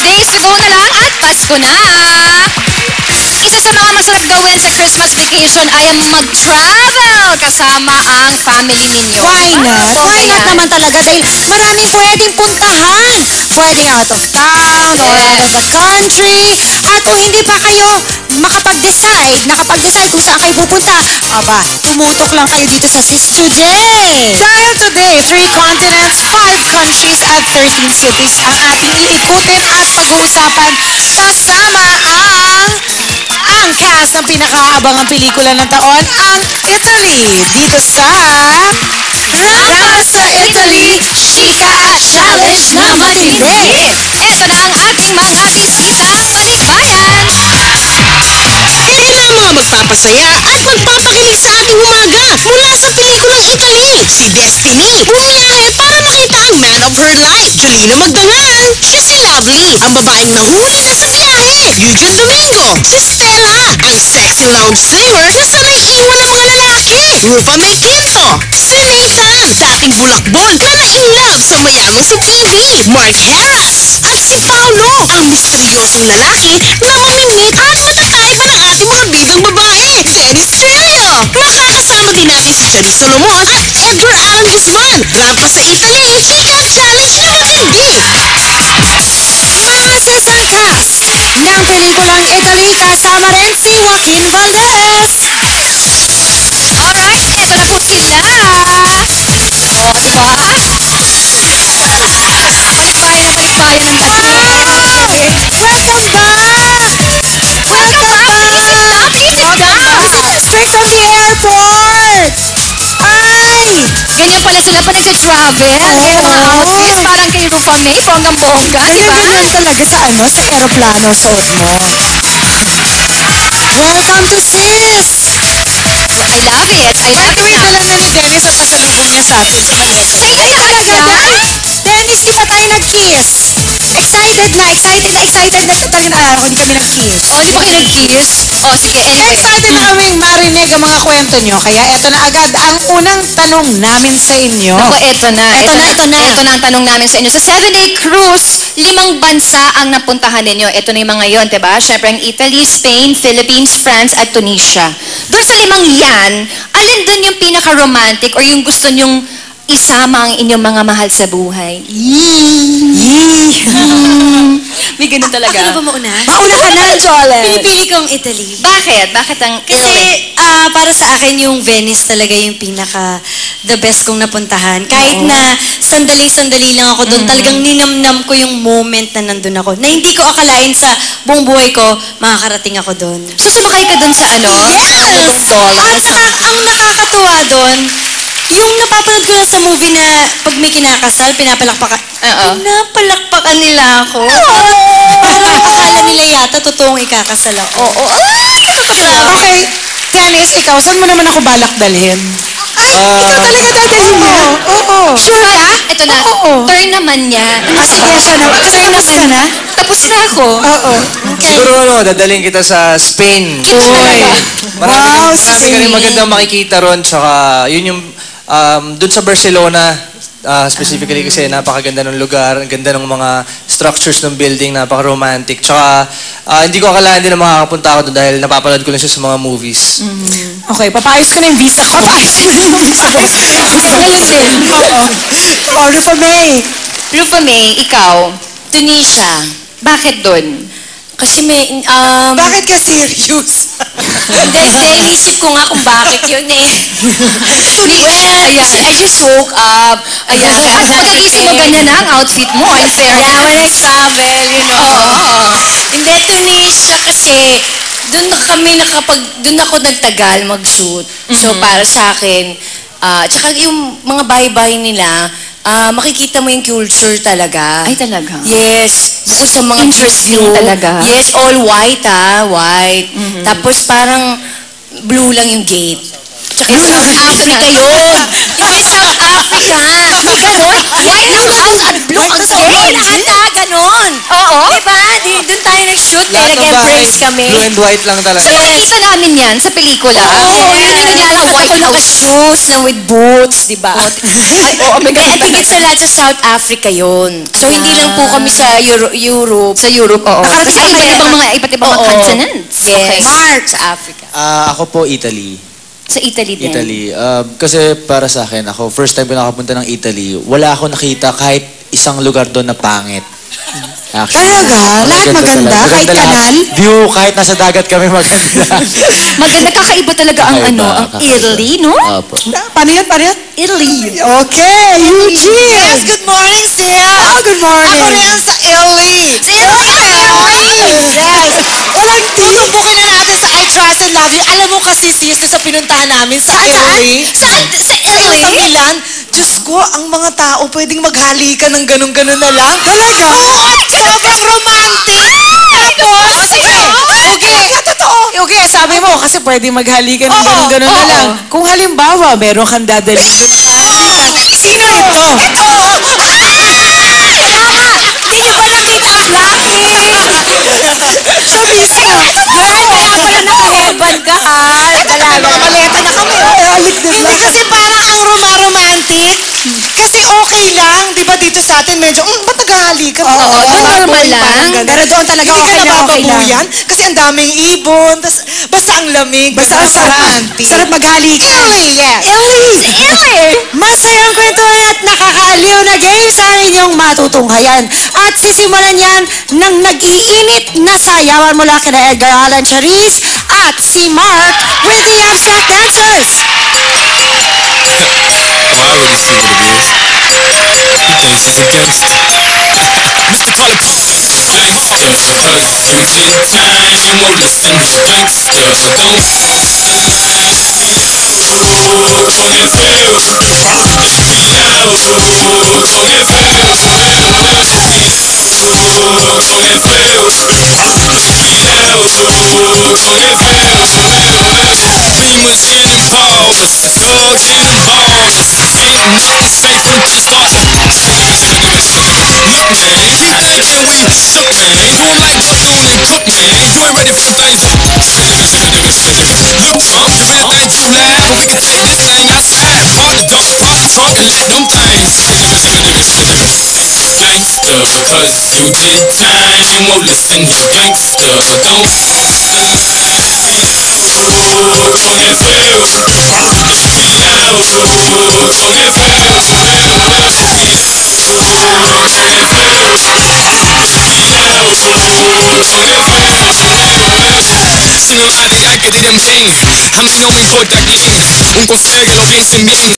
days to go na lang at Pasko na! Isa sa mga masarap gawin sa Christmas vacation ay ang mag-travel kasama ang family ninyo. Why not? Okay Why not yan. naman talaga? Dahil maraming pwedeng puntahan. Pwedeng out of town or out of the country. At kung hindi pa kayo nakapag-decide kung saan kayo pupunta, aba, tumutok lang kayo dito sa Sis Today. Dahil today, 3 continents, 5 countries at 13 cities ang ating iikutin at pag-uusapan kasama ang cast ng pinakaabangang pelikula ng taon, ang Italy. Dito sa Rama sa Italy, chika at challenge na matindi. Ito na ang ating mga bisitang balikbayan. Sila ang mga magpapasaya at magpapakilig sa ating umaga mula sa pelikulang Italy. Si Destiny, bumiyahe para makita ang man of her life. Jolina Magdangal, siya si Lovely, ang babaeng nahuli na sa biyahe. Eugene Domingo, si Stella, ang sexy lounge singer na sanay iwan ng mga lalaki. Rufa May Quinto, si Nathan, dating bulakbol na na-inlove sa mayamang si TV. Mark Harris, at si Paolo, ang misteryosong lalaki na mamimit at matatayba ng ating mga bidang babae. Dennis Trillo, makakasama din natin si Charis Solomon at Edgar Allan Guzman. Rampa sa Italy, chika challenge na matindi. Mga sesang cast ng pelikulang Italy kasama rin si Joaquin Valdez. Alright, eto na po sila. O, di ba? Balikbayan ng Welcome back! Welcome back! Please sit down! Please sit down! Straight from the airport! Ay! Ganyan pala sila pa nagsa-travel. Kaya mga outfits, parang kay Rufa May, bonggang-bongga, di ba? Ganyan talaga sa sa aeroplano suot mo. Welcome to Sis! I love it. I By love the way, it. dala na ni Dennis ang pasalubong niya sa atin sa maleta. Ay, Ay, talaga, yan? Dennis, di pa tayo nag-kiss? Excited na talaga na hindi kami nag-kiss. Oh, di ba kayo nag-kiss? Oh, sige, anyway. Excited na kaming marinig ang mga kwento nyo. Kaya eto na agad ang unang tanong namin sa inyo. Ako, eto na. Ito na. Ito na ang tanong namin sa inyo. Sa 7-day cruise, 5 bansa ang napuntahan ninyo. Ito na yung mga yon, diba? Siyempre, ang Italy, Spain, Philippines, France, at Tunisia. Doon sa 5 yan, alin doon yung pinaka-romantic or yung gusto nyong isama ang inyong mga mahal sa buhay? May ganun talaga. Ako na ba mauna? Mauna ka na, Jolene. Pinipili kong Italy. Bakit? Bakit ang Kasi para sa akin yung Venice talaga yung pinaka the best kong napuntahan. Kahit na sandali-sandali lang ako doon, talagang ninamnam ko yung moment na nandun ako. Na hindi ko akalain sa buong buhay ko, makakarating ako doon. So, sumakay ka doon sa ano? Yes! At saka, ang nakakatuwa doon, yung napapanood ko lang sa movie na pag may kinakasal, pinapalakpakan. Oo. Pinapalakpakan nila ako. Parang akala nila yata totoong ikakasal ako. Oo. Okay, Dennis, ikaw, saan mo naman ako balak dalhin? Ay, ikaw talaga dadalhin mo. Oo. Sure ka? Ito na. Oo. Turn naman niya. Sige, siya na. Kasi tapos ka na? Tapos na ako. Oo. Siguro dadalhin kita sa Spain. Kita talaga. Marami ka rin Spain. magandang makikita ron. Tsaka yun yung dun sa Barcelona, specifically kasi napakaganda ng lugar, ang ganda ng mga structures ng building, napaka-romantic. Tsaka hindi ko akalain din na makakapunta ako doon dahil napapanood ko lang siya sa mga movies. Okay, papaayos ko na yung visa ko. Papaayos ko na yung visa ko. Ngayon din. Oo. Rufa May. Rufa May, ikaw, Tunisia. bakit doon? Kasi may, Bakit ka serious? hindi, inisip ko nga kung bakit yun eh. Ayan. I just woke up. Ayan. At pagkagising mo, ganyan na ang outfit mo. In fairness. Yeah, when I travel, you know. Oo. Hindi, Tunisia kasi doon ako nagtagal mag-shoot. So, para sa akin, tsaka yung mga bahay-bahay nila, makikita mo yung culture talaga. Ay, talaga? Yes. Bukod sa mga Interesting view. talaga. Yes, all white white. Tapos parang blue lang yung gate. Tsaka yung South Africa yun. Yung South Africa. May ganon? White ang house at blue ang gate? Lahat ganon. Oo. Diba? Doon tayo nag-shoot. Lahat ng bahay, Nag-embrace kami. blue and white lang talaga. So, nakikita namin yan sa pelikula. Oo, Yun yung naglalaro White Ako House. naka-shoes na with boots, di ba? Ay, oo, may Kaya ganun tigit sa lahat sa South Africa yun. So, hindi lang po kami sa Europe. Sa Europe, oo. Nakarating Kasi kami iba't ibang mga Oo. continents. Yes. Okay. Mark sa Africa. Ako po Italy. Sa Italy din. Italy. Kasi para sa akin, ako, first time ko nakapunta ng Italy, wala ako nakita kahit isang lugar doon na pangit. Actually, Talaga? Lahat maganda? Kahit lahat. kanal? View, kahit nasa dagat kami maganda. Maganda, kakaiba talaga ang Kakaiba, ang kakaiba. Italy, no? Opo. Paano yan? Paano yan? Italy. Okay, Eugene! Yes, good morning, Sia! Oh, good morning! Ako rin sa Italy! Sa Italy! Yes! Walang tea! Tutumbukin na natin sa I Trust and Love You. Alam mo kasi, sis, na sa pinuntahan namin sa Italy. Sa Ayun, Italy? sa Milan, Diyos ko, ang mga tao pwedeng maghalikan ng ganun-ganun na lang. Talaga? Oo, sobrang romantic! Tapos, sige, okay. Okay, sabi mo, kasi pwede maghalikan ng ganun-ganun na lang. Kung halimbawa, meron kang dadalhin doon na kahalikan, sino ito? Ito! Hindi niyo ba nakita ang Blackie? Sa mismo! Girl, kaya pala naka-headband ka, ha? Maleta na kami. Hindi kasi parang ang romantic. Kasi okay lang, di ba dito sa atin medyo, ba't naghahalikan? Oo, doon normal lang. Pero doon talaga Hindi okay ka na okay lang. nabababuyan kasi ang daming ibon, basta ang lamig. Basta ang sarap maghalikan. Italy, yes. Italy! Masayang kwentuhan at nakakaaliw na games ang inyong matutunghayan. At sisimulan yan ng nag-iinit na sayawan mula kina Edgar Allan Chariz at si Mark with the Abstract Dancers. Oh, I already see what it is. He thinks he's a gangster. Mr. Collar gangster, because you did time. Well, listen, gangster, don't Beamers getting ballers, thugs getting ballers. Ain't nothing safe from the start. Look, man, keep thinking we shook, man. Do 'em like Bethune and Cook, man. You ain't ready for the things. Look, I'm giving the thing too loud, but we can take this thing outside. Park the dump, park the trunk, and let them things. Gangster, because you did time. Well, listen, you gangster, don't. Si no hay de que direm bien, a mí no me importa quién, un consejo lo piensen bien.